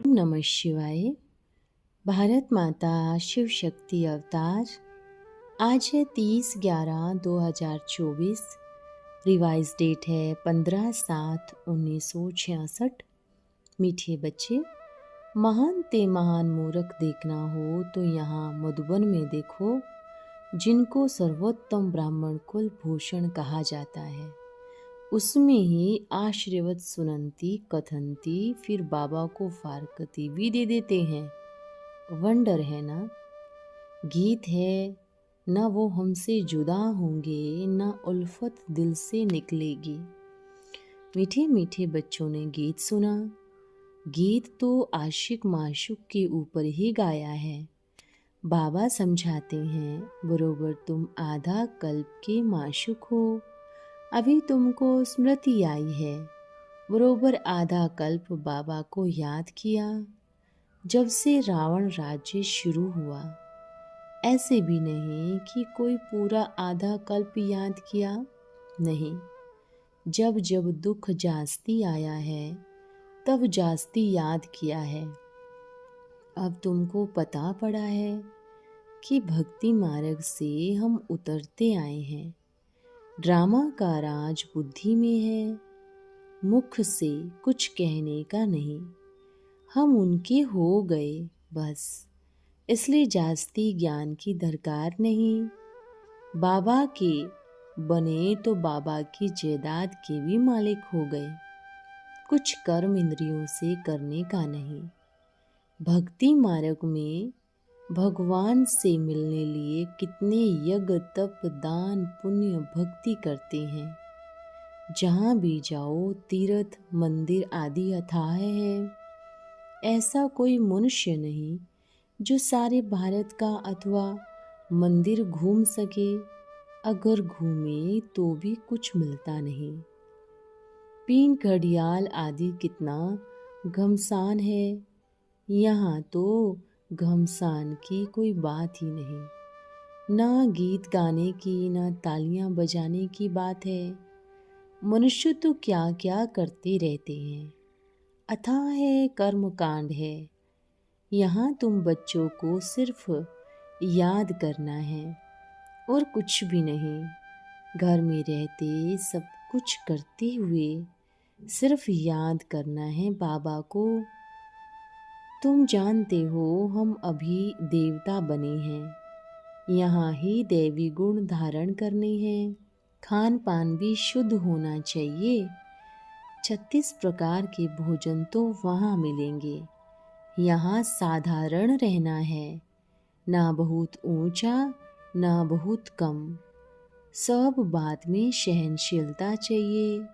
नमः शिवाय। भारत माता शिव शक्ति अवतार। आज है 30/11/2024। रिवाइज डेट है 15/7/1966। मीठे बच्चे, महान ते महान मूर्ख देखना हो तो यहाँ मधुबन में देखो, जिनको सर्वोत्तम ब्राह्मण कुल भूषण कहा जाता है। उसमें ही आशीर्वाद सुनंती कथनती, फिर बाबा को फारकती भी दे देते हैं। वंडर है ना। गीत है ना, वो हमसे जुदा होंगे ना उल्फत दिल से निकलेगी। मीठे मीठे बच्चों ने गीत सुना। गीत तो आशिक माशूक के ऊपर ही गाया है। बाबा समझाते हैं, बरोबर तुम आधा कल्प के माशूक हो। अभी तुमको स्मृति आई है। बरोबर आधा कल्प बाबा को याद किया। जब से रावण राज्य शुरू हुआ, ऐसे भी नहीं कि कोई पूरा आधा कल्प याद किया। नहीं, जब जब दुख जास्ती आया है तब जास्ती याद किया है। अब तुमको पता पड़ा है कि भक्ति मार्ग से हम उतरते आए हैं। ड्रामा का राज बुद्धि में है, मुख से कुछ कहने का नहीं। हम उनके हो गए बस, इसलिए जास्ती ज्ञान की दरकार नहीं। बाबा के बने तो बाबा की जायदाद के भी मालिक हो गए। कुछ कर्म इंद्रियों से करने का नहीं। भक्ति मार्ग में भगवान से मिलने लिए कितने यज्ञ तप दान पुण्य भक्ति करते हैं। जहाँ भी जाओ तीर्थ मंदिर आदि अथाह है। ऐसा कोई मनुष्य नहीं जो सारे भारत का अथवा मंदिर घूम सके। अगर घूमे तो भी कुछ मिलता नहीं। पीन घड़ियाल आदि कितना घमसान है। यहाँ तो घमसान की कोई बात ही नहीं। ना गीत गाने की ना तालियां बजाने की बात है। मनुष्य तो क्या क्या करते रहते हैं। अथाह है कर्म कांड है। यहाँ तुम बच्चों को सिर्फ याद करना है और कुछ भी नहीं। घर में रहते सब कुछ करते हुए सिर्फ याद करना है बाबा को। तुम जानते हो हम अभी देवता बने हैं। यहाँ ही दैवी गुण धारण करने हैं। खान पान भी शुद्ध होना चाहिए। 36 प्रकार के भोजन तो वहाँ मिलेंगे। यहाँ साधारण रहना है, ना बहुत ऊंचा ना बहुत कम। सब बात में सहनशीलता चाहिए।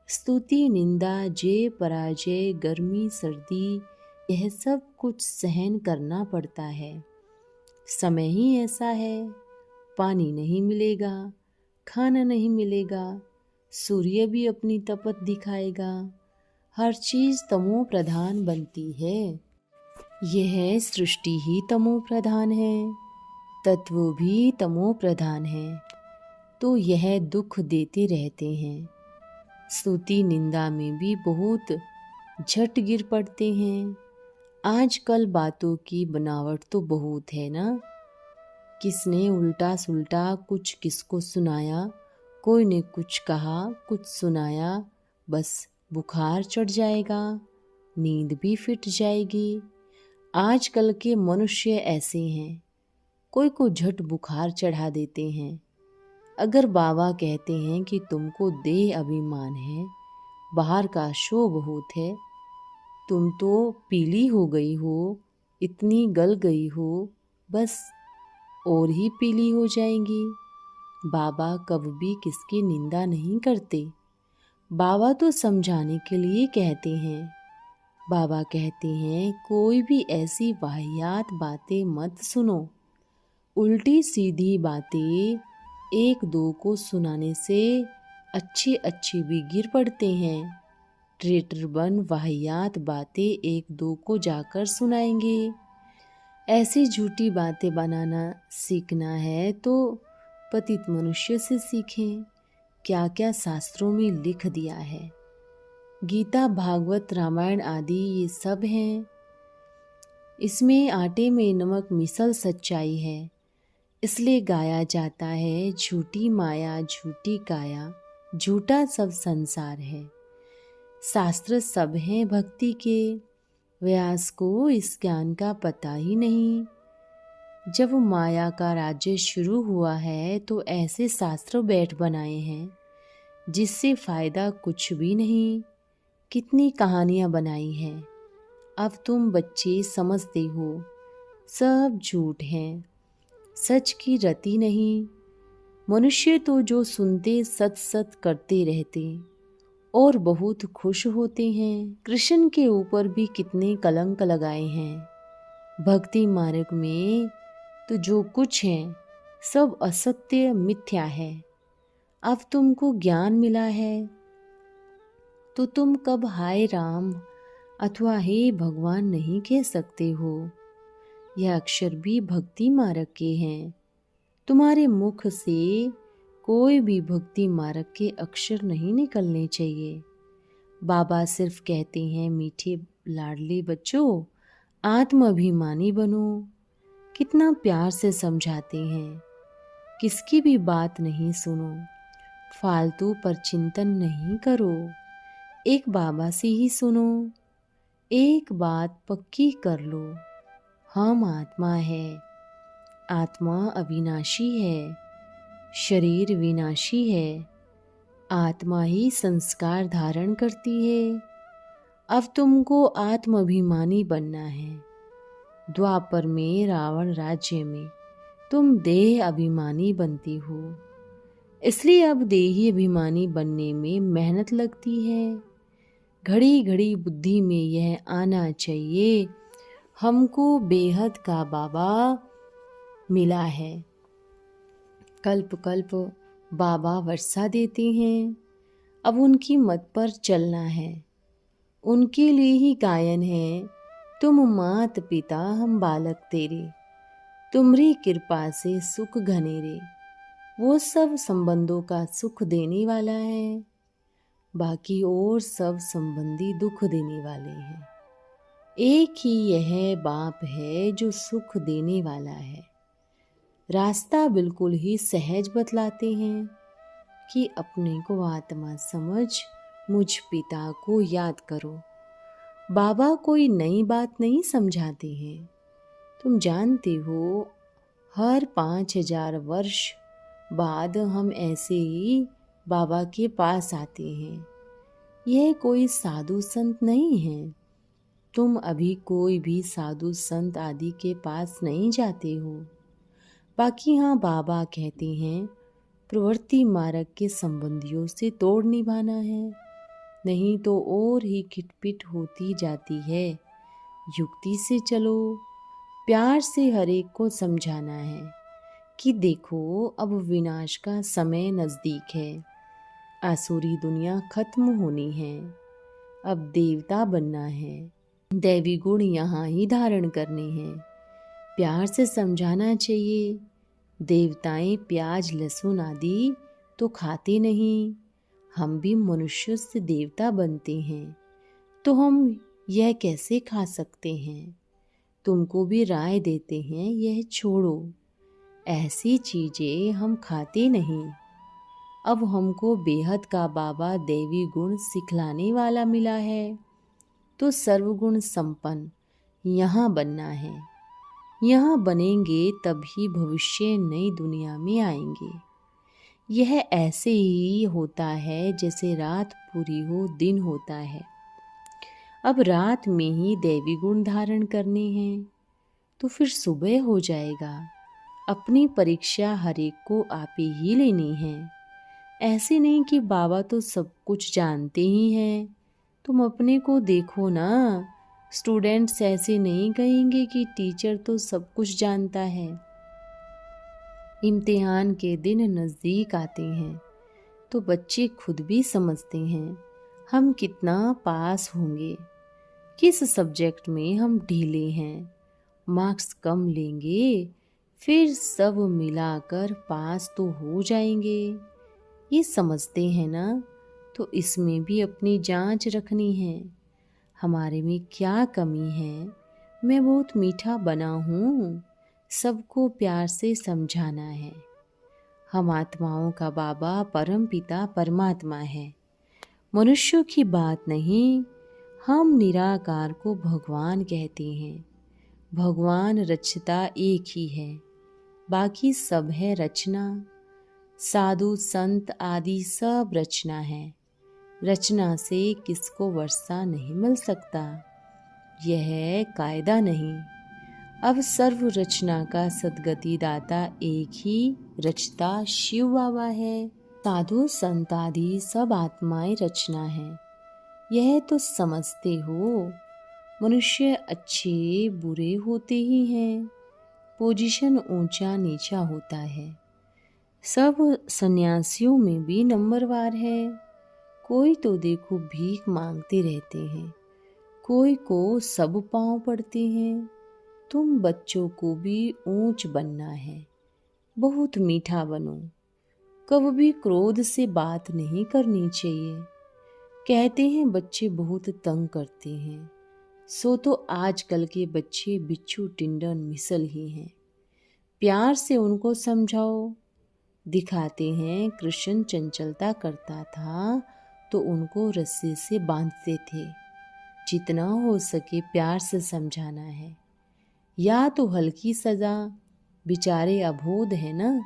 स्तुति निंदा जय पराजय गर्मी सर्दी, यह सब कुछ सहन करना पड़ता है। समय ही ऐसा है। पानी नहीं मिलेगा, खाना नहीं मिलेगा, सूर्य भी अपनी तपत दिखाएगा। हर चीज तमो प्रधान बनती है। यह सृष्टि ही तमो प्रधान है, तत्व भी तमो प्रधान है। तो यह दुख देते रहते हैं। स्तुति निंदा में भी बहुत झट गिर पड़ते हैं। आजकल बातों की बनावट तो बहुत है ना। किसने उल्टा सुल्टा कुछ किसको सुनाया, कोई ने कुछ कहा कुछ सुनाया, बस बुखार चढ़ जाएगा, नींद भी फिट जाएगी। आजकल के मनुष्य ऐसे हैं, कोई को झट बुखार चढ़ा देते हैं। अगर बाबा कहते हैं कि तुमको देह अभिमान है, बाहर का शो बहुत है, तुम तो पीली हो गई हो, इतनी गल गई हो, बस और ही पीली हो जाएंगी। बाबा कभी भी किसकी निंदा नहीं करते। बाबा तो समझाने के लिए कहते हैं। बाबा कहते हैं कोई भी ऐसी वाहियात बातें मत सुनो। उल्टी सीधी बातें एक दो को सुनाने से अच्छे अच्छे भी गिर पड़ते हैं। ट्रेटर बन वाहियात बातें एक दो को जाकर सुनाएंगे। ऐसी झूठी बातें बनाना सीखना है तो पतित मनुष्य से सीखें। क्या क्या शास्त्रों में लिख दिया है। गीता, भागवत, रामायण आदि ये सब हैं। इसमें आटे में नमक मिसल सच्चाई है। इसलिए गाया जाता है, झूठी माया झूठी काया, झूठा सब संसार है। शास्त्र सब हैं भक्ति के, व्यास को इस ज्ञान का पता ही नहीं। जब माया का राज्य शुरू हुआ है तो ऐसे शास्त्र बैठ बनाए हैं जिससे फायदा कुछ भी नहीं। कितनी कहानियां बनाई हैं। अब तुम बच्चे समझते हो सब झूठ हैं, सच की रति नहीं। मनुष्य तो जो सुनते सत सत करते रहते और बहुत खुश होते हैं। कृष्ण के ऊपर भी कितने कलंक लगाए हैं। भक्ति मार्ग में तो जो कुछ है सब असत्य मिथ्या है। अब तुमको ज्ञान मिला है तो तुम कब हाय राम अथवा हे भगवान नहीं कह सकते हो। यह अक्षर भी भक्ति मार्ग के हैं। तुम्हारे मुख से कोई भी भक्ति मार्ग के अक्षर नहीं निकलने चाहिए। बाबा सिर्फ कहते हैं, मीठे लाडले बच्चों आत्माभिमानी बनो। कितना प्यार से समझाते हैं। किसकी भी बात नहीं सुनो, फालतू पर चिंतन नहीं करो, एक बाबा से ही सुनो। एक बात पक्की कर लो, हम आत्मा है। आत्मा अविनाशी है, शरीर विनाशी है। आत्मा ही संस्कार धारण करती है। अब तुमको आत्माभिमानी बनना है। द्वापर में रावण राज्य में तुम देह अभिमानी बनती हो, इसलिए अब देही अभिमानी बनने में मेहनत लगती है। घड़ी घड़ी बुद्धि में यह आना चाहिए, हमको बेहद का बाबा मिला है। कल्प कल्प बाबा वर्षा देते हैं, अब उनकी मत पर चलना है। उनके लिए ही गायन है, तुम मात पिता हम बालक तेरे, तुम्हारी कृपा से सुख घनेरे। वो सब संबंधों का सुख देने वाला है, बाकी और सब संबंधी दुख देने वाले हैं। एक ही यह बाप है जो सुख देने वाला है। रास्ता बिल्कुल ही सहज बतलाते हैं कि अपने को आत्मा समझ मुझ पिता को याद करो। बाबा कोई नई बात नहीं समझाते हैं। तुम जानते हो हर 5000 वर्ष बाद हम ऐसे ही बाबा के पास आते हैं। यह कोई साधु संत नहीं है। तुम अभी कोई भी साधु संत आदि के पास नहीं जाते हो। बाकी हाँ, बाबा कहते हैं प्रवृत्ति मार्ग के संबंधियों से तोड़ निभाना है, नहीं तो और ही खिटपिट होती जाती है। युक्ति से चलो, प्यार से हर एक को समझाना है कि देखो अब विनाश का समय नज़दीक है। आसुरी दुनिया खत्म होनी है, अब देवता बनना है। दैवी गुण यहाँ ही धारण करने हैं। प्यार से समझाना चाहिए। देवताएं प्याज लहसुन आदि तो खाते नहीं, हम भी मनुष्य से देवता बनते हैं, तो हम यह कैसे खा सकते हैं। तुमको भी राय देते हैं, यह छोड़ो, ऐसी चीजें हम खाते नहीं। अब हमको बेहद का बाबा देवी गुण सिखलाने वाला मिला है, तो सर्वगुण संपन्न यहाँ बनना है। यहाँ बनेंगे तभी भविष्य नई दुनिया में आएंगे। यह ऐसे ही होता है जैसे रात पूरी हो दिन होता है। अब रात में ही दैवी गुण धारण करने हैं तो फिर सुबह हो जाएगा। अपनी परीक्षा हर एक को आप ही लेनी है। ऐसे नहीं कि बाबा तो सब कुछ जानते ही हैं। तुम अपने को देखो ना। स्टूडेंट्स ऐसे नहीं कहेंगे कि टीचर तो सब कुछ जानता है। इम्तिहान के दिन नज़दीक आते हैं तो बच्चे खुद भी समझते हैं हम कितना पास होंगे। किस सब्जेक्ट में हम ढीले हैं, मार्क्स कम लेंगे, फिर सब मिलाकर पास तो हो जाएंगे। ये समझते हैं ना, तो इसमें भी अपनी जांच रखनी है। हमारे में क्या कमी है? मैं बहुत मीठा बना हूँ, सबको प्यार से समझाना है। हम आत्माओं का बाबा परम पिता परमात्मा है, मनुष्यों की बात नहीं। हम निराकार को भगवान कहते हैं। भगवान रचता एक ही है, बाकी सब है रचना। साधु संत आदि सब रचना है। रचना से किसको वर्षा नहीं मिल सकता, यह कायदा नहीं। अब सर्व रचना का सद्गति दाता एक ही रचता शिव बाबा है। साधु संत आदि सब आत्माएं रचना है, यह तो समझते हो। मनुष्य अच्छे बुरे होते ही हैं, पोजीशन ऊंचा नीचा होता है। सब सन्यासियों में भी नंबरवार है। कोई तो देखो भीख मांगते रहते हैं, कोई को सब पांव पड़ते हैं। तुम बच्चों को भी ऊंच बनना है, बहुत मीठा बनो। कभी भी क्रोध से बात नहीं करनी चाहिए। कहते हैं बच्चे बहुत तंग करते हैं, सो तो आजकल के बच्चे बिच्छू टिंडन मिसल ही हैं। प्यार से उनको समझाओ। दिखाते हैं कृष्ण चंचलता करता था तो उनको रस्सी से बांधते थे। जितना हो सके प्यार से समझाना है, या तो हल्की सजा। बेचारे अबोध है ना,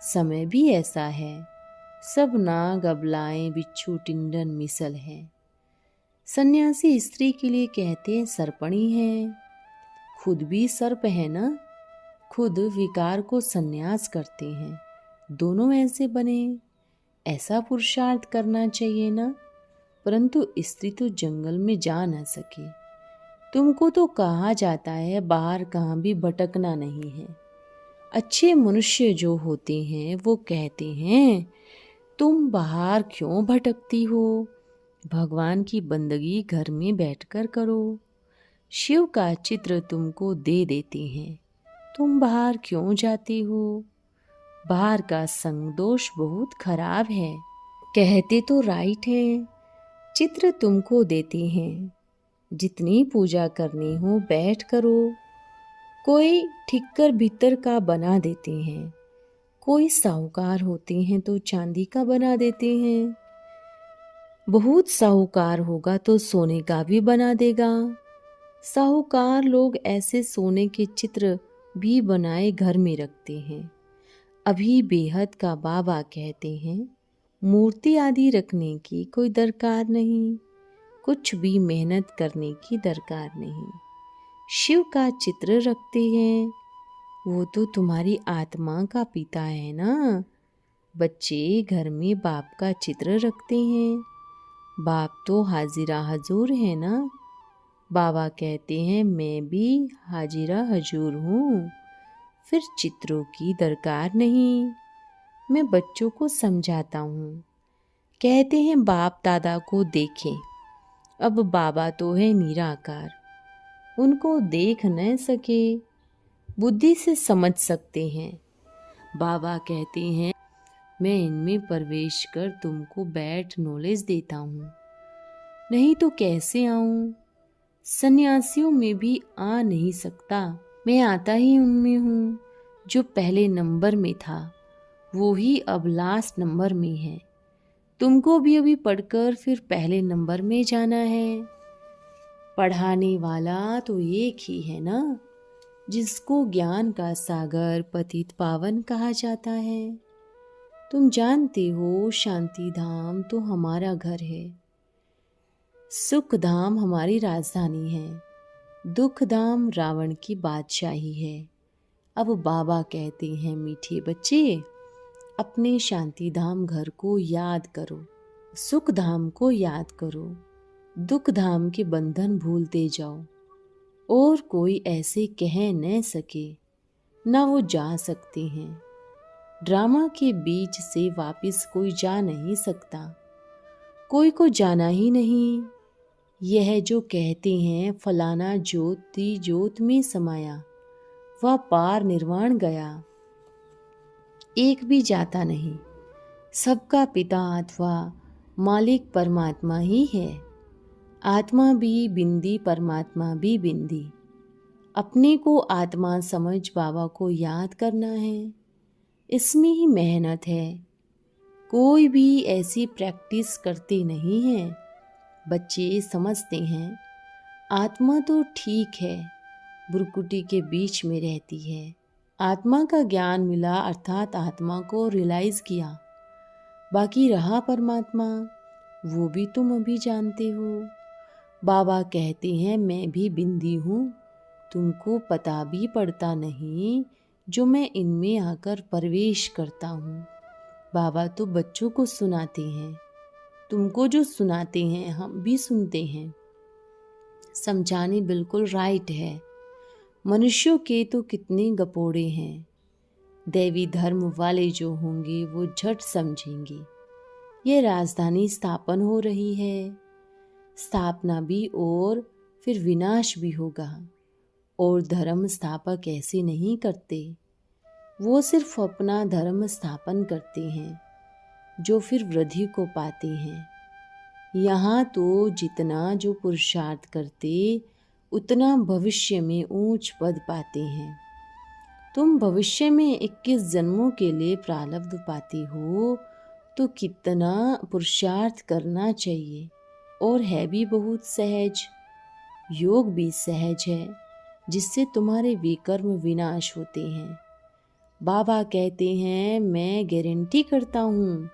समय भी ऐसा है। सब नाग अबलाएं बिच्छू टिंडन मिसल है। सन्यासी स्त्री के लिए कहते हैं सर्पणी है, खुद भी सर्प है ना। खुद विकार को सन्यास करते हैं, दोनों ऐसे बने। ऐसा पुरुषार्थ करना चाहिए ना। परंतु स्त्री तो जंगल में जा न सके। तुमको तो कहा जाता है बाहर कहाँ भी भटकना नहीं है। अच्छे मनुष्य जो होते हैं वो कहते हैं तुम बाहर क्यों भटकती हो, भगवान की बंदगी घर में बैठकर करो। शिव का चित्र तुमको दे देते हैं, तुम बाहर क्यों जाती हो। बाहर का संग दोष बहुत खराब है। कहते तो राइट है, चित्र तुमको देते हैं। जितनी पूजा करनी हो बैठ करो। कोई ठिक्कर भीतर का बना देते हैं, कोई साहूकार होते हैं तो चांदी का बना देते हैं। बहुत साहूकार होगा तो सोने का भी बना देगा। साहूकार लोग ऐसे सोने के चित्र भी बनाए घर में रखते हैं। अभी बेहद का बाबा कहते हैं मूर्ति आदि रखने की कोई दरकार नहीं, कुछ भी मेहनत करने की दरकार नहीं। शिव का चित्र रखते हैं, वो तो तुम्हारी आत्मा का पिता है ना। बच्चे घर में बाप का चित्र रखते हैं, बाप तो हाजिरा हजूर है ना। बाबा कहते हैं मैं भी हाजिरा हजूर हूँ, फिर चित्रों की दरकार नहीं। मैं बच्चों को समझाता हूँ। कहते हैं बाप दादा को देखें। अब बाबा तो है निराकार, उनको देख न सके, बुद्धि से समझ सकते हैं। बाबा कहते हैं मैं इनमें प्रवेश कर तुमको बैठ नॉलेज देता हूँ, नहीं तो कैसे आऊँ। सन्यासियों में भी आ नहीं सकता, मैं आता ही उनमें हूँ। जो पहले नंबर में था वो ही अब लास्ट नंबर में है। तुमको भी अभी पढ़कर फिर पहले नंबर में जाना है। पढ़ाने वाला तो एक ही है ना, जिसको ज्ञान का सागर पतित पावन कहा जाता है। तुम जानते हो शांति धाम तो हमारा घर है, सुख धाम हमारी राजधानी है, दुख धाम रावण की बादशाही है। अब बाबा कहते हैं मीठे बच्चे अपने शांति धाम घर को याद करो, सुख धाम को याद करो, दुख धाम के बंधन भूलते जाओ। और कोई ऐसे कह न सके, ना वो जा सकते हैं। ड्रामा के बीच से वापस कोई जा नहीं सकता, कोई को जाना ही नहीं। यह जो कहते हैं फलाना ज्योति ज्योत में समाया, वह पार निर्वाण गया, एक भी जाता नहीं। सबका पिता अथवा मालिक परमात्मा ही है। आत्मा भी बिंदी, परमात्मा भी बिंदी। अपने को आत्मा समझ बाबा को याद करना है, इसमें ही मेहनत है। कोई भी ऐसी प्रैक्टिस करते नहीं है। बच्चे समझते हैं आत्मा तो ठीक है, भ्रुकुटी के बीच में रहती है। आत्मा का ज्ञान मिला अर्थात आत्मा को रियलाइज किया। बाकी रहा परमात्मा, वो भी तुम अभी जानते हो। बाबा कहते हैं मैं भी बिंदी हूँ, तुमको पता भी पड़ता नहीं जो मैं इनमें आकर प्रवेश करता हूँ। बाबा तो बच्चों को सुनाते हैं, तुमको जो सुनाते हैं हम भी सुनते हैं। समझाने बिल्कुल राइट है। मनुष्यों के तो कितने गपोड़े हैं। दैवी धर्म वाले जो होंगे वो झट समझेंगे। ये राजधानी स्थापन हो रही है, स्थापना भी और फिर विनाश भी होगा। और धर्म स्थापक ऐसे नहीं करते, वो सिर्फ अपना धर्म स्थापन करते हैं जो फिर वृद्धि को पाते हैं। यहाँ तो जितना जो पुरुषार्थ करते उतना भविष्य में ऊंच पद पाते हैं। तुम भविष्य में 21 जन्मों के लिए प्रारब्ध पाते हो तो कितना पुरुषार्थ करना चाहिए। और है भी बहुत सहज। योग भी सहज है जिससे तुम्हारे विकर्म विनाश होते हैं। बाबा कहते हैं मैं गारंटी करता हूँ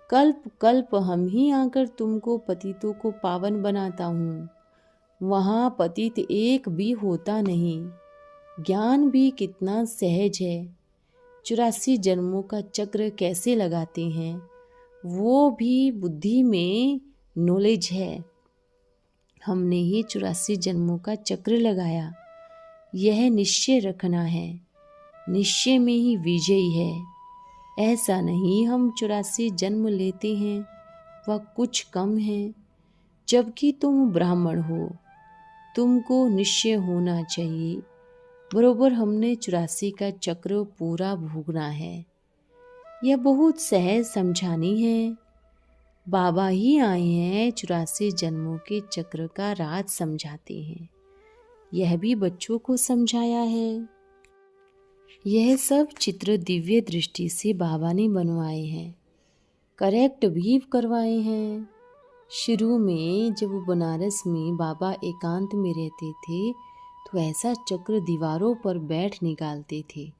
कल्प कल्प हम ही आकर तुमको पतितों को पावन बनाता हूँ। वहाँ पतित एक भी होता नहीं। ज्ञान भी कितना सहज है। 84 जन्मों का चक्र कैसे लगाते हैं वो भी बुद्धि में नॉलेज है। हमने ही 84 जन्मों का चक्र लगाया। यह निश्चय रखना है, निश्चय में ही विजयी है। ऐसा नहीं हम 84 जन्म लेते हैं वह कुछ कम है। जबकि तुम ब्राह्मण हो, तुमको निश्चय होना चाहिए बरोबर हमने 84 का चक्र पूरा भोगना है। यह बहुत सहज समझानी है। बाबा ही आए हैं 84 जन्मों के चक्र का राज समझाते हैं। यह भी बच्चों को समझाया है। यह सब चित्र दिव्य दृष्टि से बाबा ने बनवाए हैं, करेक्ट भी करवाए हैं। शुरू में जब वो बनारस में बाबा एकांत में रहते थे तो ऐसा चक्र दीवारों पर बैठ निकालते थे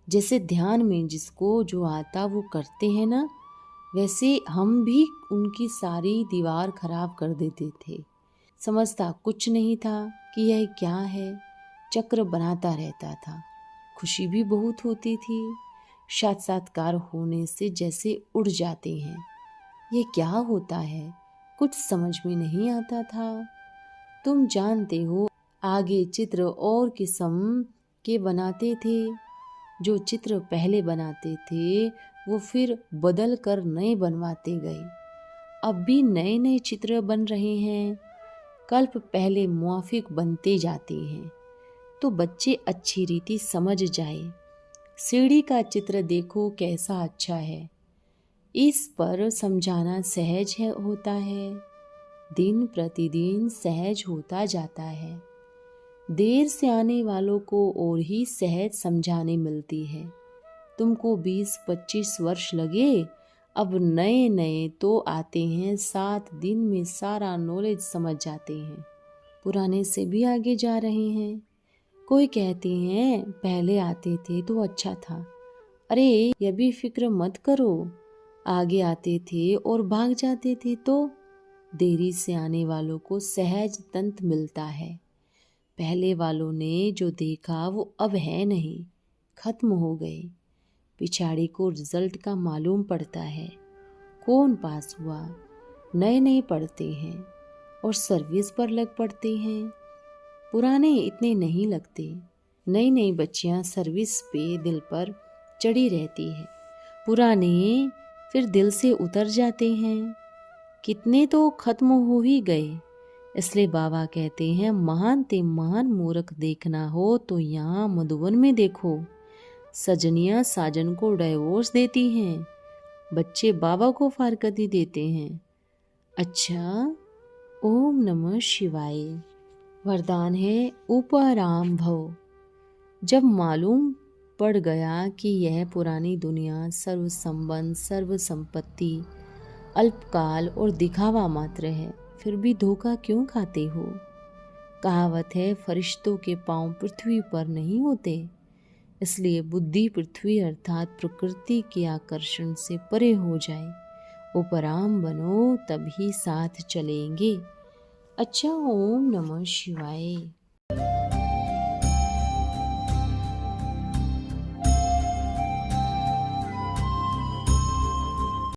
जैसे ध्यान में जिसको जो आता वो करते हैं ना, वैसे हम भी उनकी सारी दीवार खराब कर देते थे। समझता कुछ नहीं था कि यह क्या है, चक्र बनाता रहता था। खुशी भी बहुत होती थी। साक्षात्कार होने से जैसे उड़ जाते हैं। ये क्या होता है कुछ समझ में नहीं आता था। तुम जानते हो आगे चित्र और किस्म के बनाते थे। जो चित्र पहले बनाते थे वो फिर बदल कर नए बनवाते गए। अब भी नए नए चित्र बन रहे हैं। कल्प पहले मुआफिक बनते जाते हैं तो बच्चे अच्छी रीति समझ जाए। सीढ़ी का चित्र देखो कैसा अच्छा है, इस पर समझाना सहज होता है। दिन प्रतिदिन सहज होता जाता है। देर से आने वालों को और ही सहज समझाने मिलती है। तुमको 20-25 वर्ष लगे, अब नए नए तो आते हैं, 7 दिन में सारा नॉलेज समझ जाते हैं। पुराने से भी आगे जा रहे हैं। कोई कहते हैं पहले आते थे तो अच्छा था। अरे ये भी फिक्र मत करो, आगे आते थे और भाग जाते थे तो देरी से आने वालों को सहज तंत्र मिलता है। पहले वालों ने जो देखा वो अब है नहीं, खत्म हो गए। पिछाड़ी को रिजल्ट का मालूम पड़ता है, कौन पास हुआ। नए नए पढ़ते हैं और सर्विस पर लग पड़ते हैं। पुराने इतने नहीं लगते। नई नई बच्चियां सर्विस पे दिल पर चढ़ी रहती है, पुराने फिर दिल से उतर जाते हैं। कितने तो खत्म हो ही गए। इसलिए बाबा कहते हैं महान ते महान मूर्ख देखना हो तो यहाँ मधुबन में देखो। सजनियाँ साजन को डाइवोर्स देती हैं, बच्चे बाबा को फारकती देते हैं। अच्छा, ओम नमः शिवाय। वरदान है उपराम भव। जब मालूम पड़ गया कि यह पुरानी दुनिया सर्व संबंध, सर्व संपत्ति, अल्पकाल और दिखावा मात्र है, फिर भी धोखा क्यों खाते हो? कहावत है, फरिश्तों के पांव पृथ्वी पर नहीं होते। इसलिए बुद्धि पृथ्वी अर्थात प्रकृति के आकर्षण से परे हो जाए, उपराम बनो, तभी साथ चलेंगे। अच्छा, ओम नमः शिवाय।